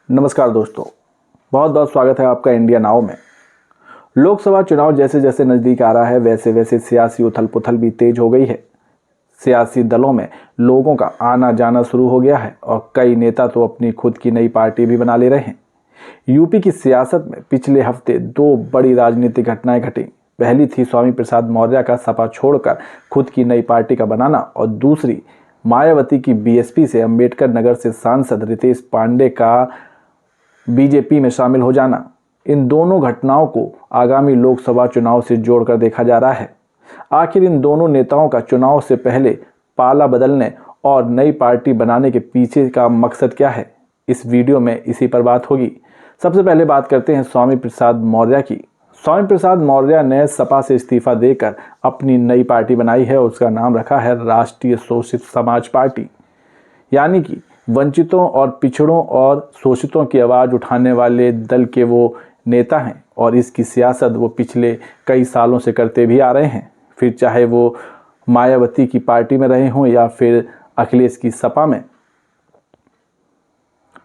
नमस्कार दोस्तों, बहुत बहुत स्वागत है आपका इंडिया नाउ में। लोकसभा चुनाव जैसे जैसे नज़दीक आ रहा है वैसे वैसे सियासी उथल पुथल भी तेज हो गई है। सियासी दलों में लोगों का आना जाना शुरू हो गया है और कई नेता तो अपनी खुद की नई पार्टी भी बना ले रहे हैं। यूपी की सियासत में पिछले हफ्ते दो बड़ी राजनीतिक घटनाएं घटी। पहली थी स्वामी प्रसाद मौर्य का सपा छोड़कर खुद की नई पार्टी का बनाना और दूसरी मायावती की बीएसपी से अंबेडकर नगर से सांसद रितेश पांडे का बीजेपी में शामिल हो जाना। इन दोनों घटनाओं को आगामी लोकसभा चुनाव से जोड़कर देखा जा रहा है। आखिर इन दोनों नेताओं का चुनाव से पहले पाला बदलने और नई पार्टी बनाने के पीछे का मकसद क्या है, इस वीडियो में इसी पर बात होगी। सबसे पहले बात करते हैं स्वामी प्रसाद मौर्य की। स्वामी प्रसाद मौर्य ने सपा से इस्तीफा देकर अपनी नई पार्टी बनाई है। उसका नाम रखा है राष्ट्रीय शोषित समाज पार्टी, यानी कि वंचितों और पिछड़ों और शोषितों की आवाज़ उठाने वाले दल के वो नेता हैं और इसकी सियासत वो पिछले कई सालों से करते भी आ रहे हैं, फिर चाहे वो मायावती की पार्टी में रहे हों या फिर अखिलेश की सपा में।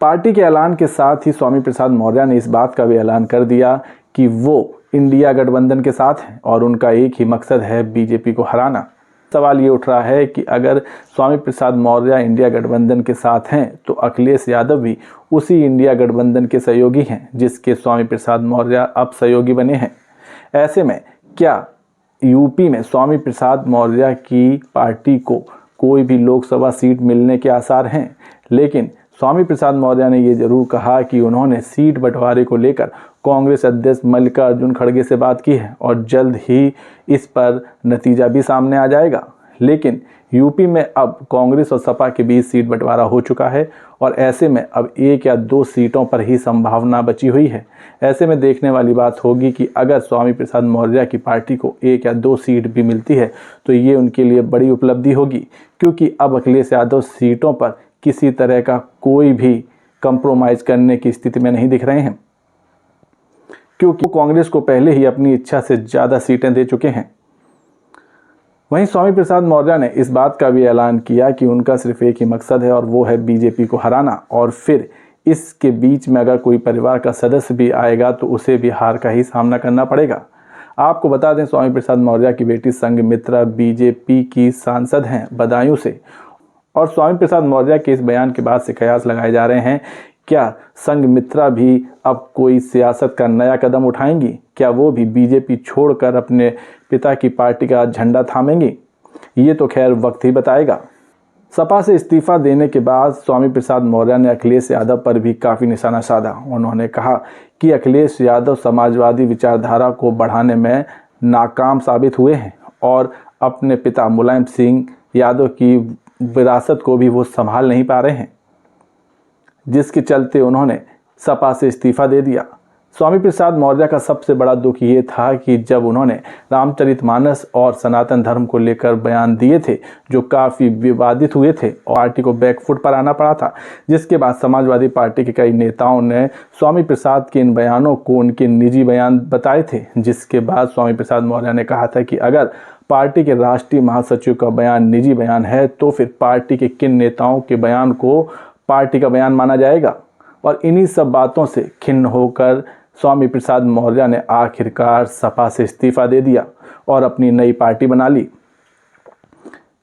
पार्टी के ऐलान के साथ ही स्वामी प्रसाद मौर्य ने इस बात का भी ऐलान कर दिया कि वो इंडिया गठबंधन के साथ हैं और उनका एक ही मकसद है बीजेपी को हराना। सवाल ये उठ रहा है कि अगर स्वामी प्रसाद मौर्य इंडिया गठबंधन के साथ हैं तो अखिलेश यादव भी उसी इंडिया गठबंधन के सहयोगी हैं जिसके स्वामी प्रसाद मौर्य अब सहयोगी बने हैं। ऐसे में क्या यूपी में स्वामी प्रसाद मौर्य की पार्टी को कोई भी लोकसभा सीट मिलने के आसार हैं? लेकिन स्वामी प्रसाद मौर्य ने ये जरूर कहा कि उन्होंने सीट बंटवारे को लेकर कांग्रेस अध्यक्ष मल्लिकार्जुन खड़गे से बात की है और जल्द ही इस पर नतीजा भी सामने आ जाएगा। लेकिन यूपी में अब कांग्रेस और सपा के बीच सीट बंटवारा हो चुका है और ऐसे में अब 1 या 2 सीटों पर ही संभावना बची हुई है। ऐसे में देखने वाली बात होगी कि अगर स्वामी प्रसाद मौर्य की पार्टी को 1 या 2 सीट भी मिलती है तो ये उनके लिए बड़ी उपलब्धि होगी, क्योंकि अब अखिलेश यादव सीटों पर किसी तरह का कोई भी कंप्रोमाइज़ करने की स्थिति में नहीं दिख रहे हैं, क्योंकि कांग्रेस को पहले ही अपनी इच्छा से ज़्यादा सीटें दे चुके हैं। वहीं स्वामी प्रसाद मौर्य ने इस बात का भी ऐलान किया कि उनका सिर्फ एक ही मकसद है और वो है बीजेपी को हराना, और फिर इसके बीच में अगर कोई परिवार का सदस्य भी आएगा तो उसे भी हार का ही सामना करना पड़ेगा। आपको बता दें, स्वामी प्रसाद मौर्य की बेटी संघमित्रा बीजेपी की सांसद हैं बदायूं से, और स्वामी प्रसाद मौर्य के इस बयान के बाद से कयास लगाए जा रहे हैं, क्या संघमित्रा भी अब कोई सियासत का नया कदम उठाएंगी? क्या वो भी बीजेपी छोड़कर अपने पिता की पार्टी का झंडा थामेंगी? ये तो खैर वक्त ही बताएगा। सपा से इस्तीफा देने के बाद स्वामी प्रसाद मौर्य ने अखिलेश यादव पर भी काफ़ी निशाना साधा। उन्होंने कहा कि अखिलेश यादव समाजवादी विचारधारा को बढ़ाने में नाकाम साबित हुए हैं और अपने पिता मुलायम सिंह यादव की विरासत को भी वो संभाल नहीं पा रहे हैं, जिसके चलते उन्होंने सपा से इस्तीफा दे दिया। स्वामी प्रसाद मौर्य का सबसे बड़ा दुख ये था कि जब उन्होंने रामचरितमानस और सनातन धर्म को लेकर बयान दिए थे जो काफ़ी विवादित हुए थे और पार्टी को बैकफुट पर आना पड़ा था, जिसके बाद समाजवादी पार्टी के कई नेताओं ने स्वामी प्रसाद के इन बयानों को उनके निजी बयान बताए थे। जिसके बाद स्वामी प्रसाद मौर्य ने कहा था कि अगर पार्टी के राष्ट्रीय महासचिव का बयान निजी बयान है तो फिर पार्टी के किन नेताओं के बयान को पार्टी का बयान माना जाएगा। और इन्हीं सब बातों से खिन्न होकर स्वामी प्रसाद मौर्य ने आखिरकार सपा से इस्तीफा दे दिया और अपनी नई पार्टी बना ली।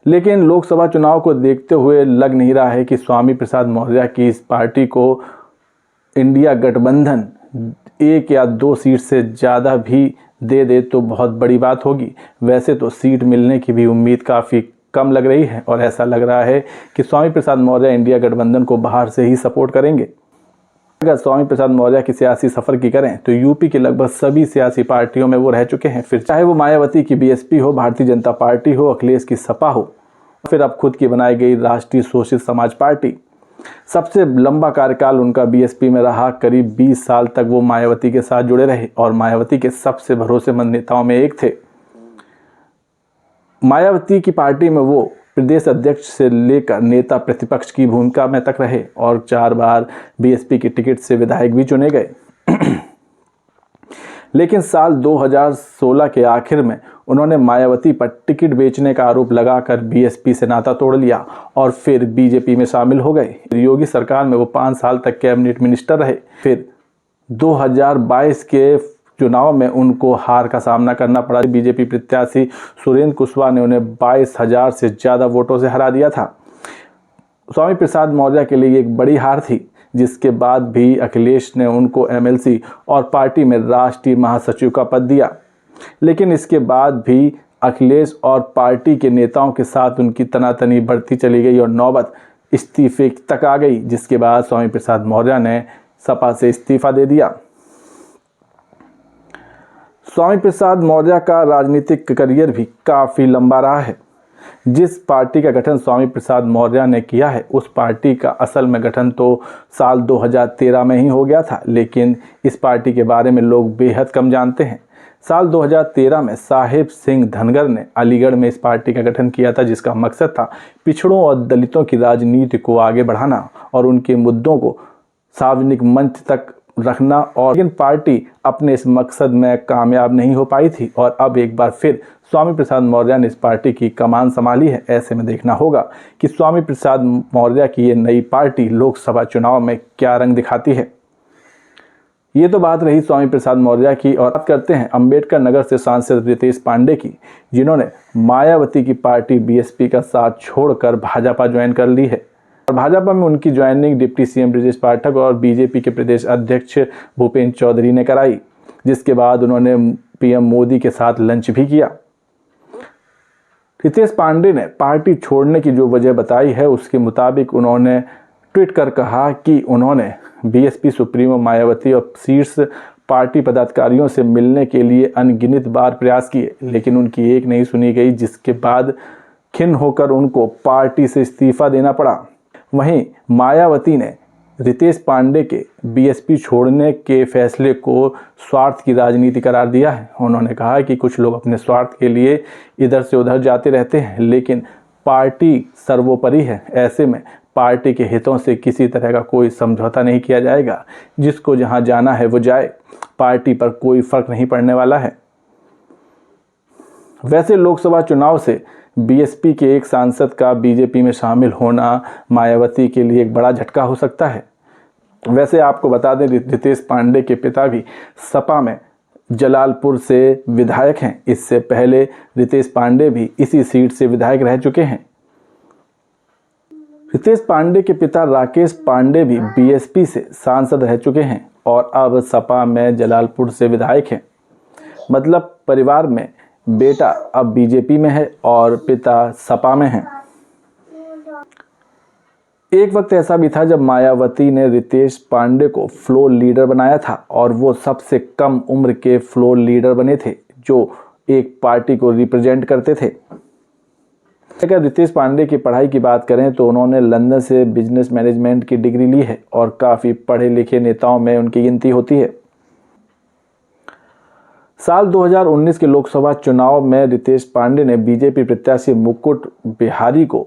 लेकिन लोकसभा चुनाव को देखते हुए लग नहीं रहा है कि स्वामी प्रसाद मौर्य की इस पार्टी को इंडिया गठबंधन 1 या 2 सीट से ज़्यादा भी दे तो बहुत बड़ी बात होगी। वैसे तो सीट मिलने की भी उम्मीद काफ़ी कम लग रही है और ऐसा लग रहा है कि स्वामी प्रसाद मौर्य इंडिया गठबंधन को बाहर से ही सपोर्ट करेंगे। अगर स्वामी प्रसाद मौर्य की सियासी सफ़र की करें तो यूपी की लगभग सभी सियासी पार्टियों में वो रह चुके हैं, फिर चाहे वो मायावती की बीएसपी हो, भारतीय जनता पार्टी हो, अखिलेश की सपा हो, फिर अब खुद की बनाई गई राष्ट्रीय शोषित समाज पार्टी। सबसे लंबा कार्यकाल उनका बीएसपी में रहा, करीब 20 साल तक वो मायावती के साथ जुड़े रहे और मायावती के सबसे भरोसेमंद नेताओं में एक थे। मायावती की पार्टी में वो प्रदेश अध्यक्ष से लेकर नेता प्रतिपक्ष की भूमिका में तक रहे और 4 बार बीएसपी की टिकट से विधायक भी चुने गए। लेकिन साल 2016 के आखिर में उन्होंने मायावती पर टिकट बेचने का आरोप लगाकर बीएसपी से नाता तोड़ लिया और फिर बीजेपी में शामिल हो गए। योगी सरकार में वो 5 साल तक कैबिनेट मिनिस्टर रहे। फिर 2022 के चुनाव में उनको हार का सामना करना पड़ा। बीजेपी प्रत्याशी सुरेंद्र कुशवाहा ने उन्हें 22,000 से ज़्यादा वोटों से हरा दिया था। स्वामी प्रसाद मौर्य के लिए एक बड़ी हार थी, जिसके बाद भी अखिलेश ने उनको एमएलसी और पार्टी में राष्ट्रीय महासचिव का पद दिया। लेकिन इसके बाद भी अखिलेश और पार्टी के नेताओं के साथ उनकी तनातनी बढ़ती चली गई और नौबत इस्तीफे तक आ गई, जिसके बाद स्वामी प्रसाद मौर्य ने सपा से इस्तीफा दे दिया। स्वामी प्रसाद मौर्य का राजनीतिक करियर भी काफ़ी लंबा रहा है। जिस पार्टी का गठन स्वामी प्रसाद मौर्य ने किया है, उस पार्टी का असल में गठन तो साल 2013 में ही हो गया था, लेकिन इस पार्टी के बारे में लोग बेहद कम जानते हैं। साल 2013 में साहिब सिंह धनगर ने अलीगढ़ में इस पार्टी का गठन किया था, जिसका मकसद था पिछड़ों और दलितों की राजनीति को आगे बढ़ाना और उनके मुद्दों को सार्वजनिक मंच तक रखना। और लेकिन पार्टी अपने इस मकसद में कामयाब नहीं हो पाई थी और अब एक बार फिर स्वामी प्रसाद मौर्य ने इस पार्टी की कमान संभाली है। ऐसे में देखना होगा कि स्वामी प्रसाद मौर्य की ये नई पार्टी लोकसभा चुनाव में क्या रंग दिखाती है। ये तो बात रही स्वामी प्रसाद मौर्य की, और बात करते हैं अंबेडकर नगर से सांसद रितेश पांडे की, जिन्होंने मायावती की पार्टी बीएसपी का साथ छोड़कर भाजपा ज्वाइन कर ली है। और भाजपा में उनकी joining deputy CM Brajesh Pathak और बीजेपी के प्रदेश अध्यक्ष भूपेंद्र चौधरी ने कराई, जिसके बाद उन्होंने पीएम मोदी के साथ लंच भी किया। रितेश पांडे ने पार्टी छोड़ने की जो वजह बताई है, उसके मुताबिक उन्होंने ट्वीट कर कहा कि उन्होंने बीएसपी सुप्रीमो मायावती और शीर्ष पार्टी पदाधिकारियों से मिलने के लिए अनगिनत बार प्रयास किए, लेकिन उनकी एक नहीं सुनी गई, जिसके बाद खिन्न होकर उनको पार्टी से इस्तीफा देना पड़ा। वहीं मायावती ने रितेश पांडे के बीएसपी छोड़ने के फैसले को स्वार्थ की राजनीति करार दिया है। उन्होंने कहा कि कुछ लोग अपने स्वार्थ के लिए इधर से उधर जाते रहते हैं, लेकिन पार्टी सर्वोपरि है। ऐसे में पार्टी के हितों से किसी तरह का कोई समझौता नहीं किया जाएगा। जिसको जहां जाना है वो जाए, पार्टी पर कोई फर्क नहीं पड़ने वाला है। वैसे लोकसभा चुनाव से बीएसपी के एक सांसद का बीजेपी में शामिल होना मायावती के लिए एक बड़ा झटका हो सकता है। वैसे आपको बता दें, रितेश पांडे के पिता भी सपा में जलालपुर से विधायक हैं। इससे पहले रितेश पांडे भी इसी सीट से विधायक रह चुके हैं। रितेश पांडे के पिता राकेश पांडे भी बीएसपी से सांसद रह चुके हैं और अब सपा में जलालपुर से विधायक हैं। मतलब परिवार में बेटा अब बीजेपी में है और पिता सपा में है। एक वक्त ऐसा भी था जब मायावती ने रितेश पांडे को फ्लोर लीडर बनाया था और वो सबसे कम उम्र के फ्लोर लीडर बने थे जो एक पार्टी को रिप्रेजेंट करते थे। अगर रितेश पांडे की पढ़ाई की बात करें तो उन्होंने लंदन से बिजनेस मैनेजमेंट की डिग्री ली है और काफ़ी पढ़े लिखे नेताओं में उनकी गिनती होती है। साल 2019 के लोकसभा चुनाव में रितेश पांडे ने बीजेपी प्रत्याशी मुकुट बिहारी को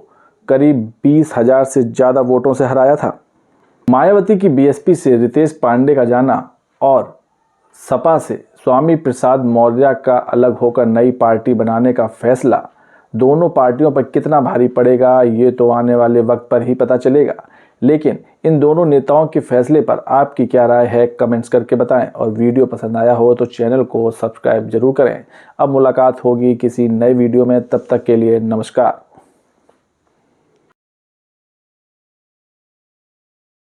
करीब 20,000 से ज़्यादा वोटों से हराया था। मायावती की बीएसपी से रितेश पांडे का जाना और सपा से स्वामी प्रसाद मौर्य का अलग होकर नई पार्टी बनाने का फैसला दोनों पार्टियों पर कितना भारी पड़ेगा, ये तो आने वाले वक्त पर ही पता चलेगा। लेकिन इन दोनों नेताओं के फैसले पर आपकी क्या राय है, कमेंट्स करके बताएं। और वीडियो पसंद आया हो तो चैनल को सब्सक्राइब जरूर करें। अब मुलाकात होगी किसी नए वीडियो में, तब तक के लिए नमस्कार।